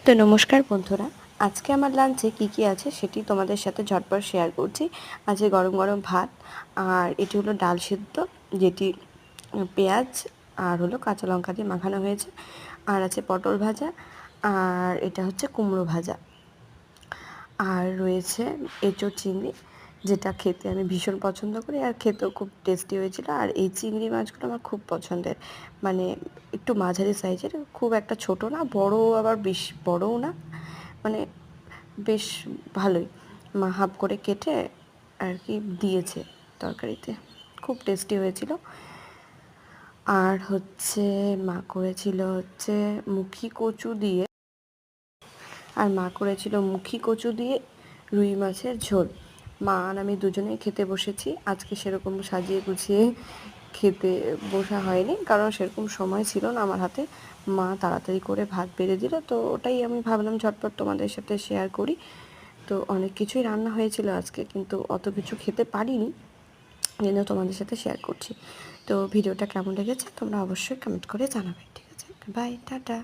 তো নমস্কার বন্ধুরা, আজকে আমার লাঞ্চে কী আছে সেটি তোমাদের সাথে ঝটপট শেয়ার করছি। আজকে গরম গরম ভাত, আর এটি হলো ডাল সিদ্ধ, যেটি পেঁয়াজ আর হলো কাঁচা লঙ্কা দিয়ে মাখানো হয়েছে। আর আছে পটল ভাজা, আর এটা হচ্ছে কুমড়ো ভাজা, আর রয়েছে এঁচোড় চিংড়ি, যেটা খেতে আমি ভীষণ পছন্দ করি আর খেতেও খুব টেস্টি হয়েছিল। আর এই চিংড়ি মাছগুলো আমার খুব পছন্দের, মানে একটু মাঝারি সাইজের, খুব একটা ছোট না, বড় আবার বেশ বড়ও না, মানে বেশ ভালোই মা হাফ করে কেটে আর কি দিয়েছে তরকারিতে, খুব টেস্টি হয়েছিল। আর হচ্ছে মা করেছিল হচ্ছে মুখী কচু দিয়ে, মুখী কচু দিয়ে রুই মাছের ঝোল। মা আর আমি দুজনেই খেতে বসেছি। আজকে সেরকম সাজিয়ে গুছিয়ে খেতে বসা হয়নি, কারণ সেরকম সময় ছিল না আমার হাতে। মা তাড়াতাড়ি করে ভাত বেড়ে দিল, তো ওটাই আমি ভাবলাম ঝটপট তোমাদের সাথে শেয়ার করি। তো অনেক কিছুই রান্না হয়েছিল আজকে, কিন্তু অত কিছু খেতে পারিনি, জন্য তোমাদের সাথে শেয়ার করছি। তো ভিডিওটা কেমন লেগেছে তোমরা অবশ্যই কমেন্ট করে জানাবে। ঠিক আছে, বাই, টাটা।